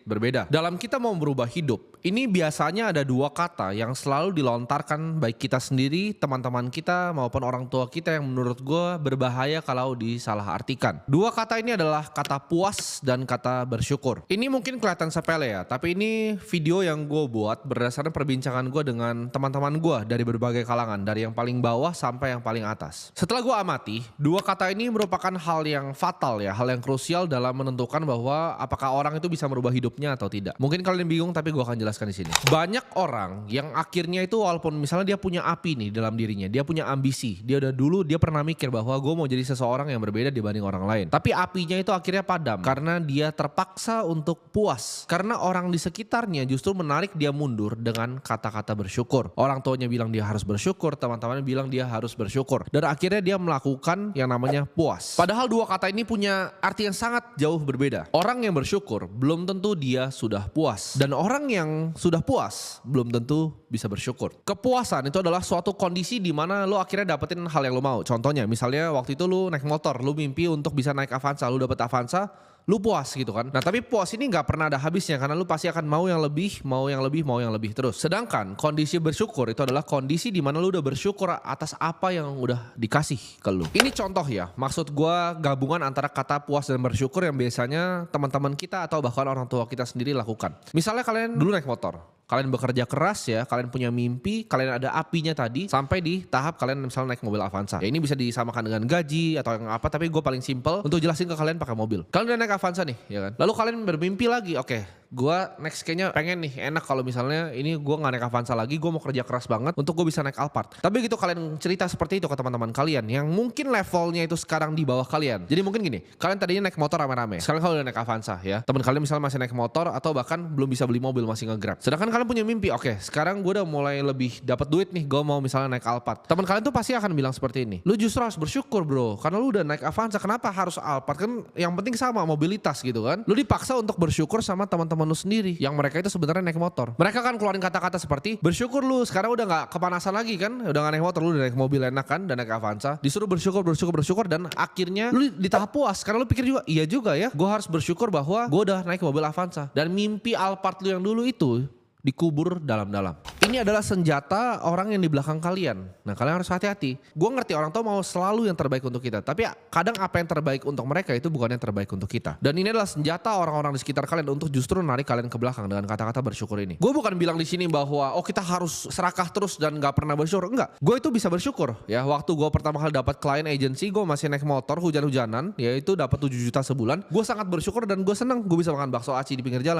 berbeda. Dalam kita mau berubah hidup, ini biasanya ada dua kata yang selalu dilontarkan baik kita sendiri, teman-teman kita, maupun orang tua kita yang menurut gue berbahaya kalau disalahartikan. Dua kata ini adalah kata puas dan kata bersyukur. Ini mungkin kelihatan sepele ya, tapi ini video yang gue buat berdasarkan perbincangan gue dengan teman-teman gue dari berbagai kalangan, dari yang paling bawah sampai yang paling atas. Setelah gue amati, dua kata ini merupakan hal yang fatal ya, hal yang krusial dalam menentukan bahwa apakah orang itu bisa merubah hidupnya atau tidak. Mungkin kalian bingung, tapi gue akan jelaskan di sini. Banyak orang yang akhirnya itu walaupun misalnya dia punya api nih dalam dirinya, dia punya ambisi, dia udah dulu dia pernah mikir bahwa gue mau jadi seseorang yang berbeda dibanding orang lain. Tapi apinya itu akhirnya padam karena dia terpaksa untuk puas. Karena orang di sekitarnya justru menarik dia mundur dengan kata-kata bersyukur. Orang tuanya bilang dia harus bersyukur, teman-temannya bilang dia harus bersyukur. Dan akhirnya dia melakukan yang namanya puas. Padahal dua kata ini punya arti yang sangat jauh berbeda. Orang yang bersyukur belum tentu dia sudah puas. Dan orang yang sudah puas belum tentu bisa bersyukur. Kepuasan itu adalah suatu kondisi di mana lo akhirnya dapetin hal yang lo mau. Contohnya misalnya waktu itu lo naik motor, lo mimpi untuk bisa naik Avanza, lo dapet Avanza, lu puas gitu kan. Nah tapi puas ini gak pernah ada habisnya karena lu pasti akan mau yang lebih, mau yang lebih, mau yang lebih terus. Sedangkan kondisi bersyukur itu adalah kondisi di mana lu udah bersyukur atas apa yang udah dikasih ke lu. Ini contoh ya, maksud gua gabungan antara kata puas dan bersyukur yang biasanya teman-teman kita atau bahkan orang tua kita sendiri lakukan. Misalnya kalian dulu naik motor, kalian bekerja keras ya, kalian punya mimpi, kalian ada apinya tadi, sampai di tahap kalian misalnya naik mobil Avanza. Ya ini bisa disamakan dengan gaji atau yang apa, tapi gue paling simple untuk jelasin ke kalian pakai mobil. Kalian udah naik Avanza nih, ya kan? Lalu kalian bermimpi lagi, oke. Gue next kayaknya pengen nih enak kalau misalnya ini gue gak naik Avanza lagi, gue mau kerja keras banget untuk gue bisa naik Alphard. Tapi gitu kalian cerita seperti itu ke teman-teman kalian yang mungkin levelnya itu sekarang di bawah kalian. Jadi mungkin gini, kalian tadinya naik motor rame-rame, sekarang kalian udah naik Avanza ya. Teman kalian misalnya masih naik motor atau bahkan belum bisa beli mobil, masih nge-grab. Sedangkan kalian punya mimpi, oke sekarang gue udah mulai lebih dapat duit nih, gue mau misalnya naik Alphard. Teman kalian tuh pasti akan bilang seperti ini, lu justru harus bersyukur bro, karena lu udah naik Avanza, kenapa harus Alphard? Kan yang penting sama mobilitas gitu kan. Lu dipaksa untuk bersyukur sama teman-teman lu sendiri yang mereka itu sebenarnya naik motor. Mereka kan keluarin kata-kata seperti bersyukur lu sekarang udah gak kepanasan lagi kan, udah gak naik motor, lu udah naik mobil enak kan, udah naik Avanza. Disuruh bersyukur dan akhirnya lu di tahap puas karena lu pikir juga, iya juga ya, gue harus bersyukur bahwa gue udah naik mobil Avanza. Dan mimpi Alphard lu yang dulu itu dikubur dalam-dalam. Ini adalah senjata orang yang di belakang kalian. Nah kalian harus hati-hati. Gue ngerti orang tua mau selalu yang terbaik untuk kita, tapi kadang apa yang terbaik untuk mereka itu bukan yang terbaik untuk kita. Dan ini adalah senjata orang-orang di sekitar kalian untuk justru narik kalian ke belakang dengan kata-kata bersyukur ini. Gue bukan bilang di sini bahwa oh kita harus serakah terus dan gak pernah bersyukur. Enggak. Gue itu bisa bersyukur ya. Waktu gue pertama kali dapat klien agency, gue masih naik motor hujan-hujanan, yaitu dapat 7 juta sebulan. Gue sangat bersyukur dan gue senang gue bisa makan bakso aci di pinggir jalan.